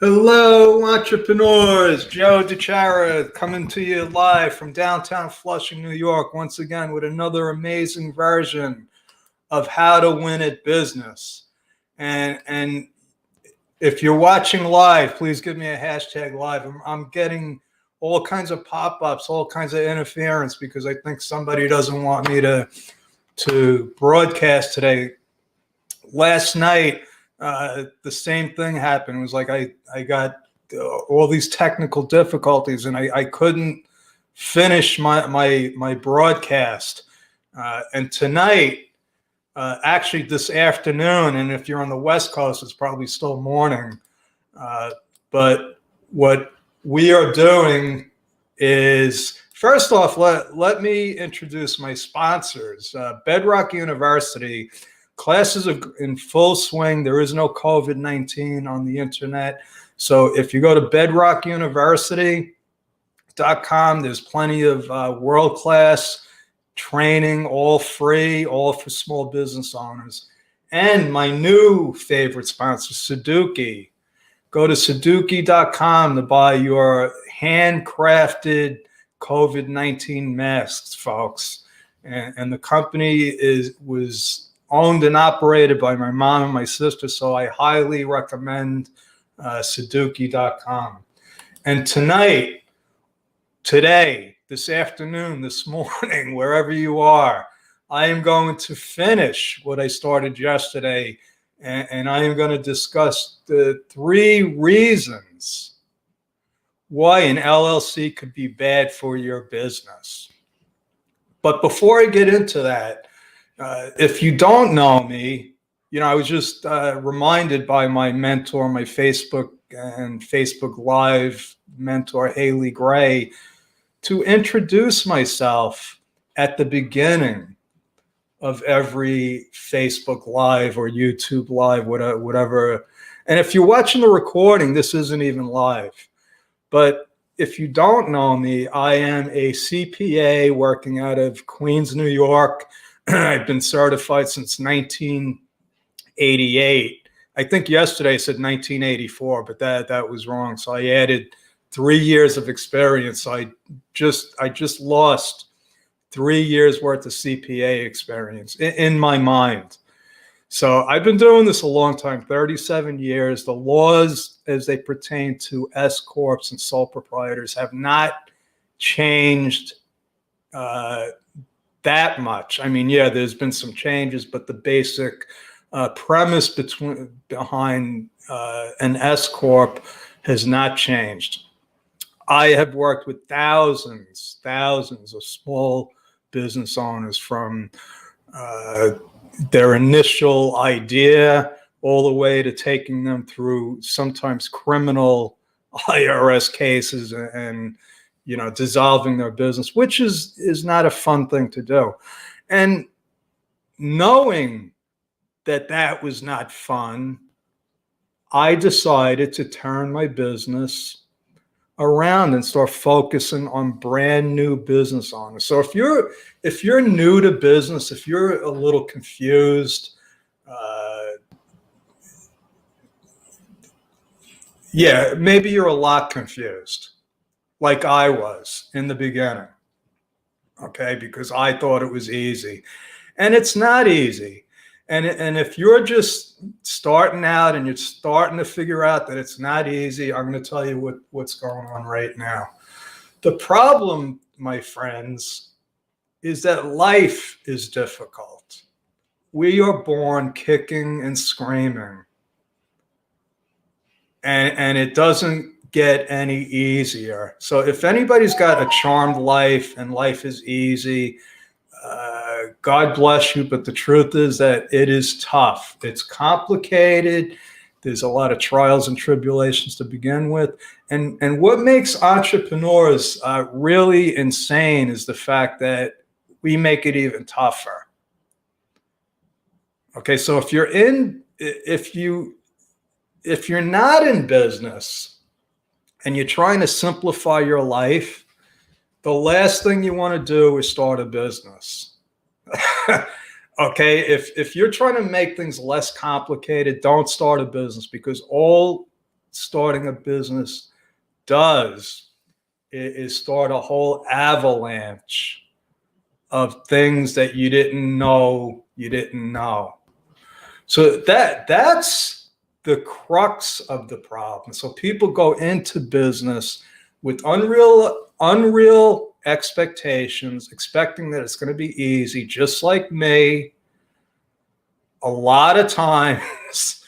Hello, entrepreneurs. Joe DeChara coming to you live from downtown Flushing, New York, once again with another amazing version of How to Win at Business. And if you're watching live, please give me a hashtag live. I'm getting all kinds of pop-ups, all kinds of interference because I think somebody doesn't want me to broadcast today. Last night, the same thing happened. It was like I got all these technical difficulties and I couldn't finish my broadcast. And tonight, actually this afternoon, and if you're on the West Coast, it's probably still morning. But what we are doing is, first off, let me introduce my sponsors. Bedrock University. Classes are in full swing. There is no COVID-19 on the internet. So if you go to bedrockuniversity.com, there's plenty of world-class training, all free, all for small business owners. And my new favorite sponsor, Sudoku. Go to sudoku.com to buy your handcrafted COVID-19 masks, folks. And the company was owned and operated by my mom and my sister, so I highly recommend Sudoku.com. And today, this afternoon, this morning, wherever you are, I am going to finish what I started yesterday, and I am going to discuss the 3 reasons why an LLC could be bad for your business. But before I get into that, if you don't know me, I was just reminded by my mentor, my Facebook and Facebook Live mentor, Haley Gray, to introduce myself at the beginning of every Facebook Live or YouTube Live, whatever. And if you're watching the recording, this isn't even live. But if you don't know me, I am a CPA working out of Queens, New York. I've been certified since 1988. I think yesterday I said 1984, but that was wrong. So I added 3 years of experience. So I just lost 3 years worth of CPA experience in my mind. So I've been doing this a long time, 37 years. The laws as they pertain to S corps and sole proprietors have not changed that much. I mean, yeah, there's been some changes, but the basic premise behind an S corp has not changed. I have worked with thousands of small business owners from their initial idea all the way to taking them through sometimes criminal IRS cases and dissolving their business, which is not a fun thing to do. And knowing that was not fun, I decided to turn my business around and start focusing on brand new business owners. So if you're new to business, if you're a little confused, maybe you're a lot confused, like I was in the beginning, okay, because I thought it was easy. And it's not easy. And if you're just starting out and you're starting to figure out that it's not easy, I'm going to tell you what's going on right now. The problem, my friends, is that life is difficult. We are born kicking and screaming. And it doesn't get any easier. So if anybody's got a charmed life and life is easy, God bless you, but the truth is that it is tough. It's complicated. There's a lot of trials and tribulations to begin with. And what makes entrepreneurs really insane is the fact that we make it even tougher. Okay, so if you're not in business and you're trying to simplify your life, the last thing you want to do is start a business. Okay, if you're trying to make things less complicated, don't start a business, because all starting a business does is start a whole avalanche of things that you didn't know you didn't know. So that's the crux of the problem. So people go into business with unreal expectations, expecting that it's going to be easy, just like me. A lot of times,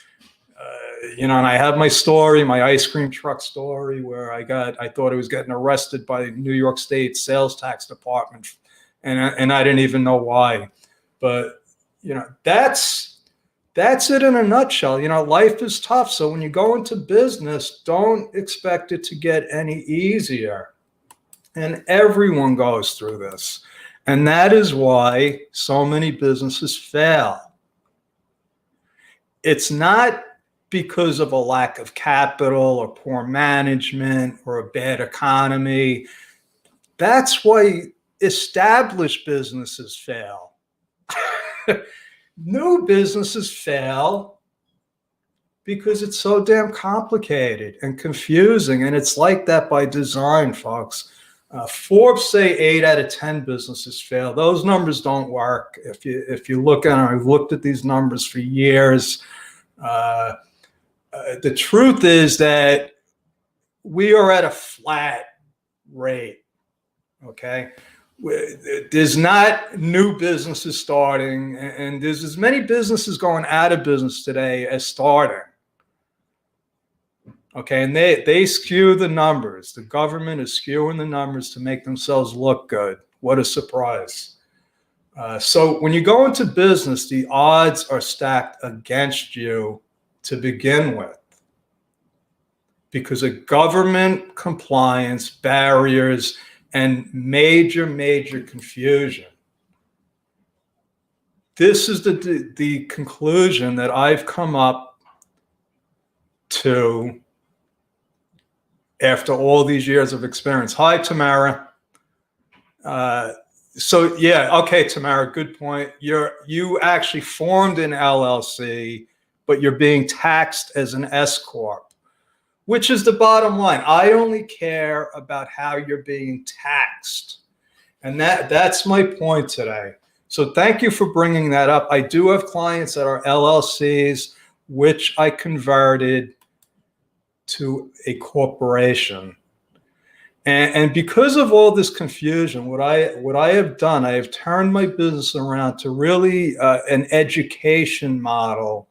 and I have my story, my ice cream truck story, where I thought I was getting arrested by the New York State sales tax department, and I didn't even know why. But that's it in a nutshell. Life is tough. So when you go into business, don't expect it to get any easier. And everyone goes through this. And that is why so many businesses fail. It's not because of a lack of capital or poor management or a bad economy. That's why established businesses fail. New businesses fail because it's so damn complicated and confusing. And it's like that by design, folks. Forbes say 8 out of 10 businesses fail. Those numbers don't work. If you look at them, I've looked at these numbers for years. The truth is that we are at a flat rate. Okay. There's not new businesses starting, and there's as many businesses going out of business today as starting. Okay, and they skew the numbers. The government is skewing the numbers to make themselves look good. What a surprise. So when you go into business, the odds are stacked against you to begin with, because of government compliance, barriers, and major confusion. This is the conclusion that I've come up to after all these years of experience. Hi, Tamara. So yeah, okay, Tamara, good point. You actually formed an LLC, but you're being taxed as an S Corp, which is the bottom line. I only care about how you're being taxed. And that's my point today. So thank you for bringing that up. I do have clients that are LLCs, which I converted to a corporation. And because of all this confusion, what I have done, I have turned my business around to really an education model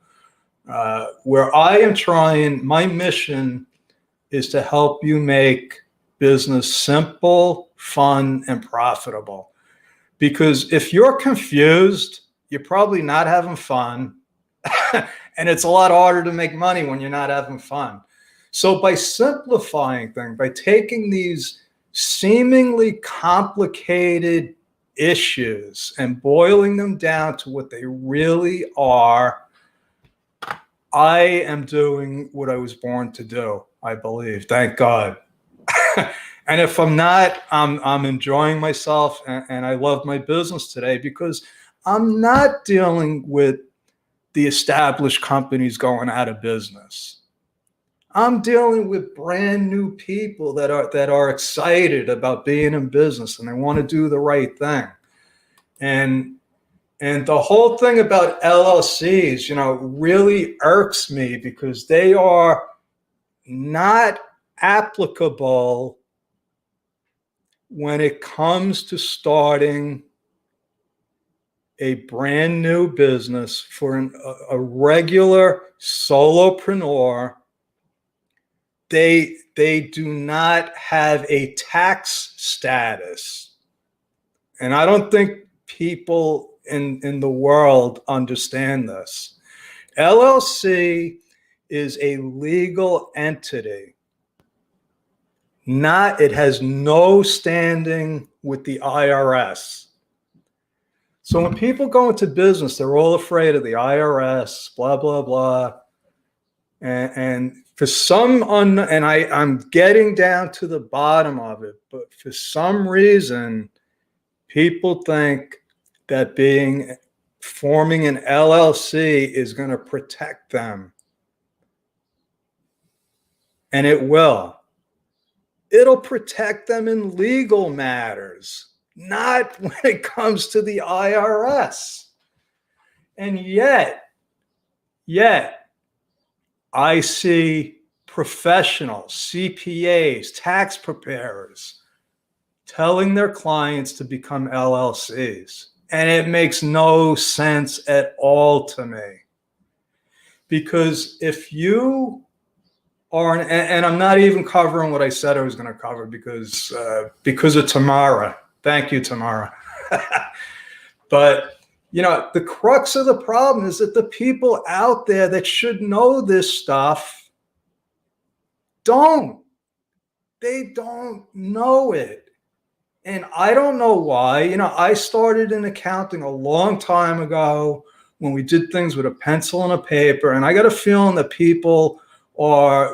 where I am trying, my mission is to help you make business simple, fun, and profitable. Because if you're confused, you're probably not having fun. And it's a lot harder to make money when you're not having fun. So by simplifying things, by taking these seemingly complicated issues and boiling them down to what they really are, I am doing what I was born to do, I believe. Thank God. And if I'm not, I'm enjoying myself, and I love my business today because I'm not dealing with the established companies going out of business. I'm dealing with brand new people that are excited about being in business and they want to do the right thing. And the whole thing about LLCs, really irks me because they are not applicable when it comes to starting a brand new business for a regular solopreneur. They do not have a tax status. And I don't think people in the world understand this. LLC is a legal entity. It has no standing with the IRS. So when people go into business, they're all afraid of the IRS, blah, blah, blah. And for some, I'm getting down to the bottom of it, but for some reason, people think that forming an LLC is going to protect them. and it will. It'll protect them in legal matters, not when it comes to the IRS. And yet, I see professionals, CPAs, tax preparers telling their clients to become LLCs. And it makes no sense at all to me. Because if you are, and I'm not even covering what I said I was going to cover because of Tamara. Thank you, Tamara. But, the crux of the problem is that the people out there that should know this stuff don't. They don't know it. And I don't know why. I started in accounting a long time ago when we did things with a pencil and a paper. And I got a feeling that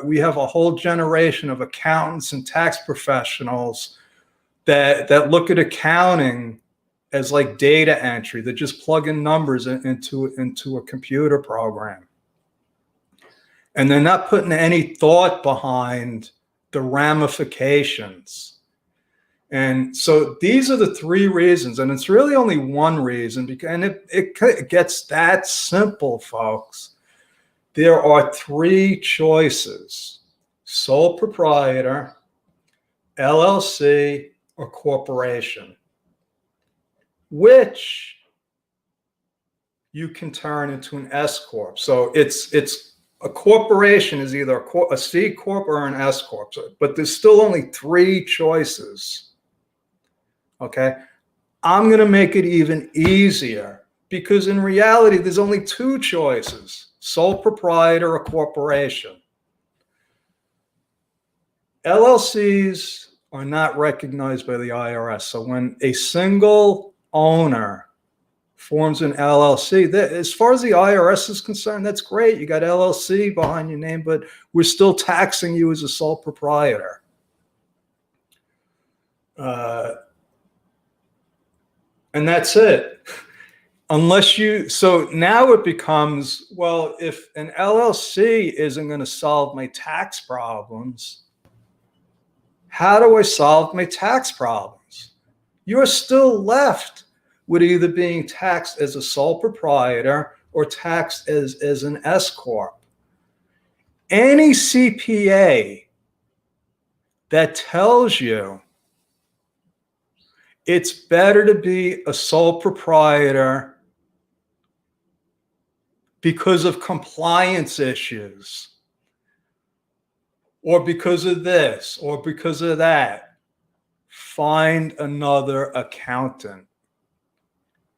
we have a whole generation of accountants and tax professionals that look at accounting as like data entry. They're just plugging numbers into a computer program. And they're not putting any thought behind the ramifications. And so these are the three reasons, and it's really only one reason, and it gets that simple, folks. There are three choices: sole proprietor, LLC, or corporation, which you can turn into an S corp. So it's a corporation is either a C corp or an S corp, but there's still only three choices. Okay, I'm going to make it even easier because in reality, there's only two choices: sole proprietor or corporation. LLCs are not recognized by the IRS. So when a single owner forms an LLC, as far as the IRS is concerned, that's great. You got LLC behind your name, but we're still taxing you as a sole proprietor. And that's it. So now it becomes, well, if an LLC isn't going to solve my tax problems, how do I solve my tax problems? You're still left with either being taxed as a sole proprietor or taxed as an S corp. Any CPA that tells you it's better to be a sole proprietor because of compliance issues, or because of this, or because of that, find another accountant,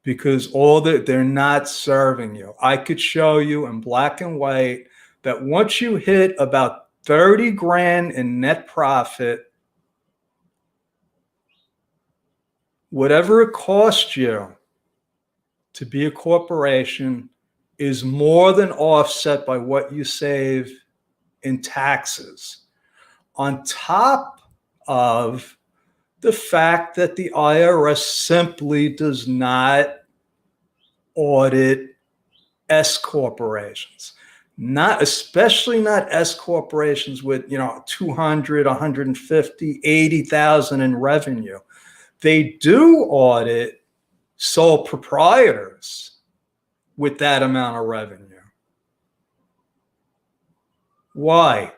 because they're not serving you. I could show you in black and white that once you hit about 30 grand in net profit, whatever it costs you to be a corporation is more than offset by what you save in taxes, on top of the fact that the IRS simply does not audit S corporations, especially not S corporations with 200, 150, 80,000 in revenue. They do audit sole proprietors with that amount of revenue. Why?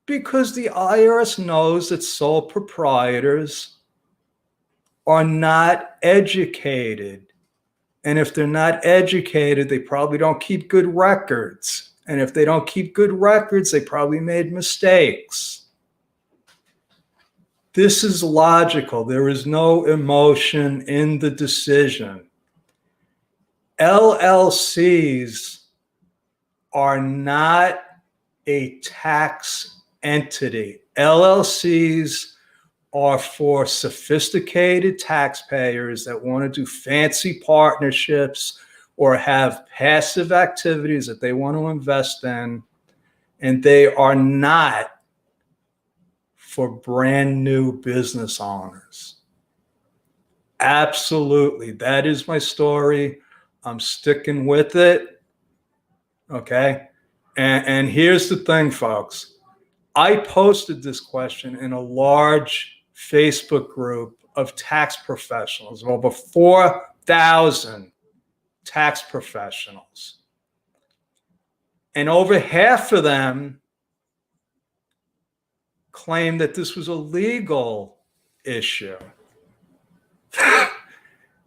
Because the IRS knows that sole proprietors are not educated. And if they're not educated, they probably don't keep good records. And if they don't keep good records, they probably made mistakes. This is logical. There is no emotion in the decision. LLCs are not a tax entity. LLCs are for sophisticated taxpayers that want to do fancy partnerships or have passive activities that they want to invest in, and they are not for brand new business owners. Absolutely. That is my story. I'm sticking with it. Okay. And here's the thing, folks. I posted this question in a large Facebook group of tax professionals, of over 4,000 tax professionals. And over half of them claimed that this was a legal issue.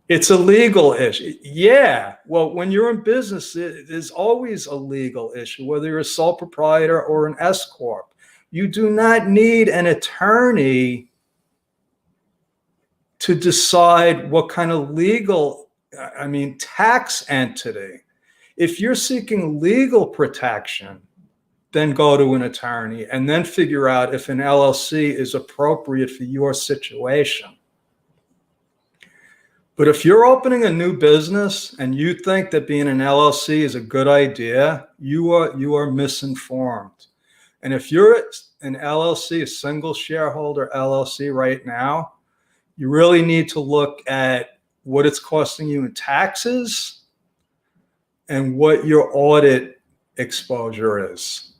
It's a legal issue. Yeah. Well, when you're in business, it is always a legal issue, whether you're a sole proprietor or an S corp. You do not need an attorney to decide what kind of tax entity. If you're seeking legal protection, then go to an attorney and then figure out if an LLC is appropriate for your situation. But if you're opening a new business and you think that being an LLC is a good idea, you are misinformed. And if you're an LLC, a single shareholder LLC right now, you really need to look at what it's costing you in taxes and what your audit exposure is.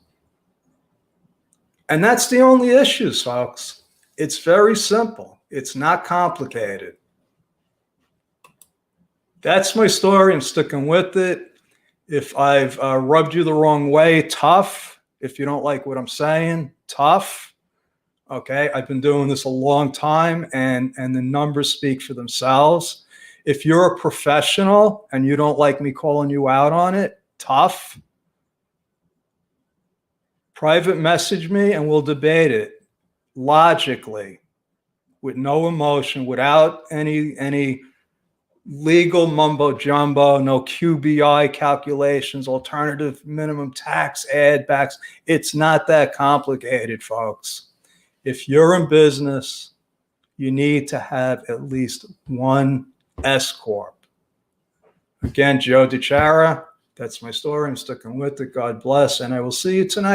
And that's the only issues, folks. It's very simple. It's not complicated. That's my story. I'm sticking with it. If I've rubbed you the wrong way, tough. If you don't like what I'm saying, tough. Okay, I've been doing this a long time, and the numbers speak for themselves. If you're a professional and you don't like me calling you out on it, tough. Private message me and we'll debate it logically, with no emotion, without any legal mumbo jumbo, no QBI calculations, alternative minimum tax add backs. It's not that complicated, folks. If you're in business, you need to have at least one S corp. Again, Joe DiChiara, that's my story. I'm sticking with it. God bless. And I will see you tonight.